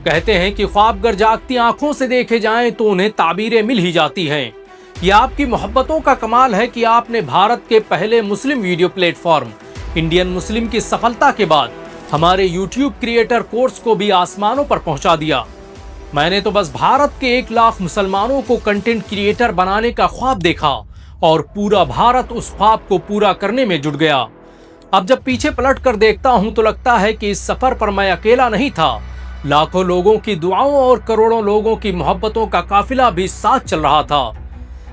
कहते हैं कि ख्वाब गर जागती आंखों से देखे जाएं तो उन्हें ताबीरें मिल ही जाती हैं। ये आपकी मोहब्बतों का कमाल है कि आपने भारत के पहले मुस्लिम वीडियो प्लेटफॉर्म इंडियन मुस्लिम की सफलता के बाद हमारे यूट्यूब क्रिएटर कोर्स को भी आसमानों पर पहुंचा दिया। मैंने तो बस भारत के 1 लाख मुसलमानों को कंटेंट क्रिएटर बनाने का ख्वाब देखा और पूरा भारत उस ख्वाब को पूरा करने में जुट गया। अब जब पीछे पलट कर देखता हूं तो लगता है कि इस सफर पर मैं अकेला नहीं था। लाखों लोगों की दुआओं और करोड़ों लोगों की मोहब्बतों का काफिला भी साथ चल रहा था।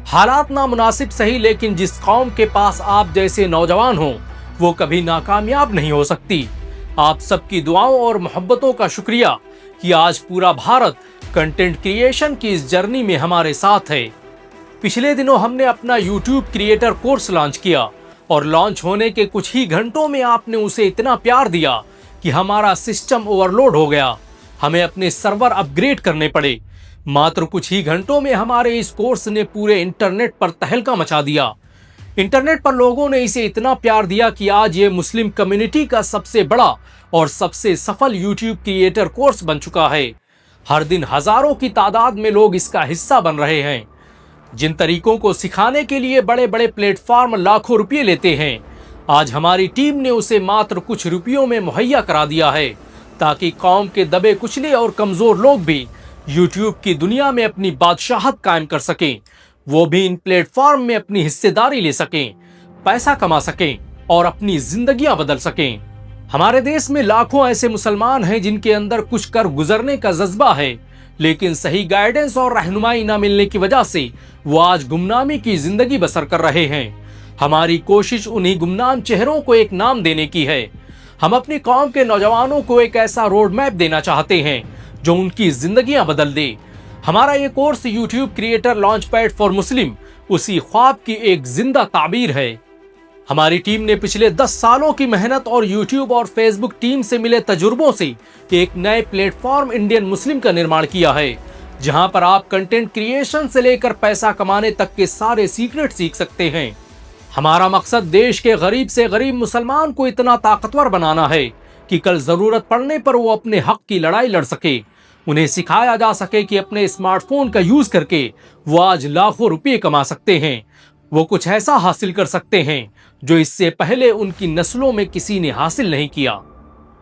हालात नामुनासिब सही, लेकिन जिस कौम के पास आप जैसे नौजवान हो वो कभी नाकामयाब नहीं हो सकती। आप सबकी दुआओं और मोहब्बतों का शुक्रिया कि आज पूरा भारत कंटेंट क्रिएशन की इस जर्नी में हमारे साथ है। पिछले दिनों हमने अपना यूट्यूब क्रिएटर कोर्स लॉन्च किया और लॉन्च होने के कुछ ही घंटों में आपने उसे इतना प्यार दिया कि हमारा सिस्टम ओवरलोड हो गया। हमें अपने सर्वर अपग्रेड करने पड़े। मात्र कुछ ही घंटों में हमारे इस कोर्स ने पूरे इंटरनेट पर तहलका मचा दिया। इंटरनेट पर लोगों ने इसे इतना प्यार दिया कि आज ये मुस्लिम कम्युनिटी का सबसे बड़ा और सबसे सफल यूट्यूब क्रिएटर कोर्स बन चुका है। हर दिन हजारों की तादाद में लोग इसका हिस्सा बन रहे हैं। जिन तरीकों को सिखाने के लिए बड़े बड़े प्लेटफॉर्म लाखों रुपये लेते हैं, आज हमारी टीम ने उसे मात्र कुछ रुपयों में मुहैया करा दिया है, ताकि कौम के दबे कुचले और कमजोर लोग भी यूट्यूब की दुनिया में अपनी बादशाहत कायम कर सकें। वो भी इन प्लेटफॉर्म में अपनी हिस्सेदारी ले सकें, पैसा कमा सकें और अपनी जिंदगियां बदल सकें। हमारे देश में लाखों ऐसे मुसलमान हैं जिनके अंदर कुछ कर गुजरने का जज्बा है, लेकिन सही गाइडेंस और रहनुमाई न मिलने की वजह से वो आज गुमनामी की जिंदगी बसर कर रहे हैं। हमारी कोशिश उन्हीं गुमनाम चेहरों को एक नाम देने की है। हम अपनी कौम के नौजवानों को एक ऐसा रोड मैप देना चाहते हैं जो उनकी जिंदगियां बदल दे। हमारा ये course YouTube creator launch pad for Muslim उसी ख्वाब की एक जिंदा ताबीर है। हमारी टीम ने पिछले 10 सालों की मेहनत और यूट्यूब और फेसबुक टीम से मिले तजुर्बों से एक नए प्लेटफॉर्म इंडियन मुस्लिम का निर्माण किया है, जहां पर आप कंटेंट क्रिएशन से लेकर पैसा कमाने तक के सारे सीक्रेट सीख सकते हैं। हमारा मकसद देश के गरीब से गरीब मुसलमान को इतना ताकतवर बनाना है कि कल जरूरत पड़ने पर वो अपने हक की लड़ाई लड़ सके। उन्हें सिखाया जा सके कि अपने स्मार्टफोन का यूज करके वो आज लाखों रुपये कमा सकते हैं। वो कुछ ऐसा हासिल कर सकते हैं जो इससे पहले उनकी नस्लों में किसी ने हासिल नहीं किया।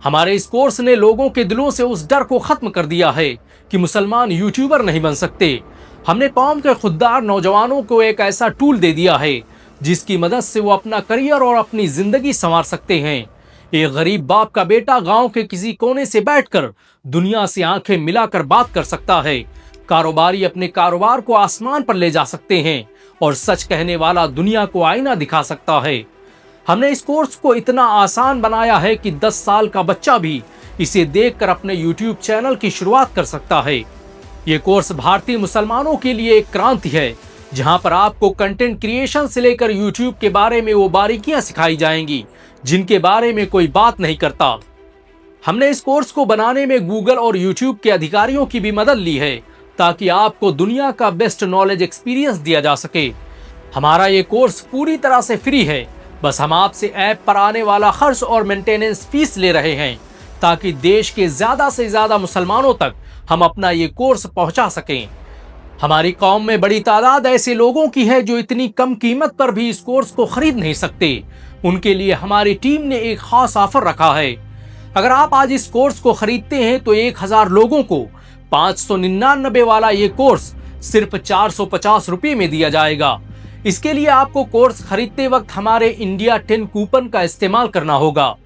हमारे इस कोर्स ने लोगों के दिलों से उस डर को खत्म कर दिया है कि मुसलमान यूट्यूबर नहीं बन सकते। हमने कौम के खुददार नौजवानों को एक ऐसा टूल दे दिया है जिसकी मदद से वो अपना करियर और अपनी जिंदगी संवार सकते हैं। एक गरीब बाप का बेटा गांव के किसी कोने से बैठकर दुनिया से आंखें मिलाकर बात कर सकता है। कारोबारी अपने कारोबार को आसमान पर ले जा सकते हैं और सच कहने वाला दुनिया को आईना दिखा सकता है। हमने इस कोर्स को इतना आसान बनाया है कि 10 साल का बच्चा भी इसे देखकर अपने YouTube चैनल की शुरुआत कर सकता है। ये कोर्स भारतीय मुसलमानों के लिए एक क्रांति है, जहां पर आपको कंटेंट क्रिएशन से लेकर YouTube के बारे में वो बारीकियां सिखाई जाएंगी जिनके बारे में कोई बात नहीं करता। हमने इस कोर्स को बनाने में गूगल और YouTube के अधिकारियों की भी मदद ली है, ताकि आपको दुनिया का बेस्ट नॉलेज एक्सपीरियंस दिया जा सके। हमारा ये कोर्स पूरी तरह से फ्री है, बस हम आपसे ऐप पर आने वाला खर्च और मेंटेनेंस फीस ले रहे हैं, ताकि देश के ज्यादा से ज्यादा मुसलमानों तक हम अपना ये कोर्स पहुंचा सकें। हमारी कौम में बड़ी तादाद ऐसे लोगों की है जो इतनी कम कीमत पर भी इस कोर्स को खरीद नहीं सकते। उनके लिए हमारी टीम ने एक खास ऑफर रखा है। अगर आप आज इस कोर्स को खरीदते हैं तो 1000 लोगों को 599 वाला ये कोर्स सिर्फ 450 रुपये में दिया जाएगा। इसके लिए आपको कोर्स खरीदते वक्त हमारे इंडिया 10 कूपन का इस्तेमाल करना होगा।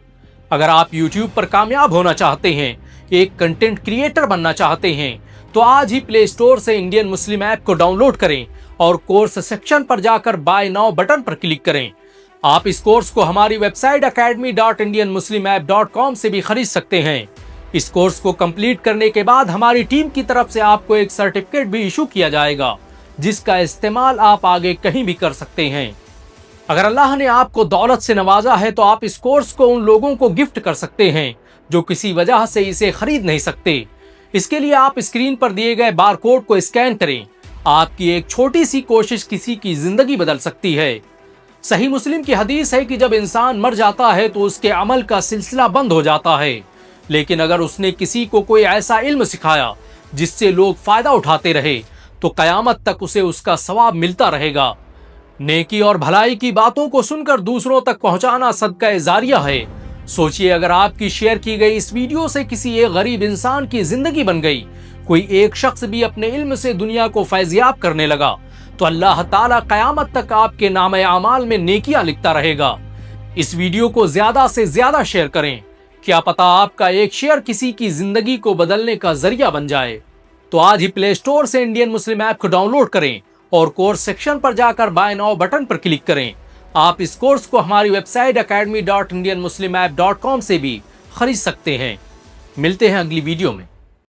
अगर आप YouTube पर कामयाब होना चाहते हैं, एक कंटेंट क्रिएटर बनना चाहते हैं, तो आज ही प्ले स्टोर से इंडियन मुस्लिम ऐप को डाउनलोड करें और कोर्स सेक्शन पर जाकर बाय नाउ बटन पर क्लिक करें। आप इस कोर्स को हमारी वेबसाइट academy.indianmuslimapp.com से भी खरीद सकते हैं। इस कोर्स को कंप्लीट करने के बाद हमारी टीम की तरफ से आपको एक सर्टिफिकेट भी इशू किया जाएगा, जिसका इस्तेमाल आप आगे कहीं भी कर सकते हैं। अगर अल्लाह ने आपको दौलत से नवाजा है तो आप इस कोर्स को उन लोगों को गिफ्ट कर सकते हैं जो किसी वजह से इसे खरीद नहीं सकते। इसके लिए आप स्क्रीन पर दिए गए बारकोड को स्कैन करें। आपकी एक छोटी सी कोशिश किसी की जिंदगी बदल सकती है। सही मुस्लिम की हदीस है कि जब इंसान मर जाता है तो उसके अमल का सिलसिला बंद हो जाता है, लेकिन अगर उसने किसी को कोई ऐसा इल्म सिखाया जिससे लोग फायदा उठाते रहे तो कयामत तक उसे उसका सवाब मिलता रहेगा। नेकी और भलाई की बातों को सुनकर दूसरों तक पहुंचाना सदका जारिया है। सोचिए, अगर आपकी शेयर की गई इस वीडियो से किसी एक गरीब इंसान की जिंदगी बन गई, कोई एक शख्स भी अपने इल्म से दुनिया को फैज़याब करने लगा, तो अल्लाह ताला कयामत तक आपके नामे आमाल में नेकियां लिखता रहेगा। इस वीडियो को ज्यादा से ज्यादा शेयर करें, क्या पता आपका एक शेयर किसी की जिंदगी को बदलने का जरिया बन जाए। तो आज ही प्ले स्टोर से इंडियन मुस्लिम ऐप को डाउनलोड करें और कोर्स सेक्शन पर जाकर बाय नाउ बटन पर क्लिक करें। आप इस कोर्स को हमारी वेबसाइट academy.indianmuslimapp.com से भी खरीद सकते हैं। मिलते हैं अगली वीडियो में।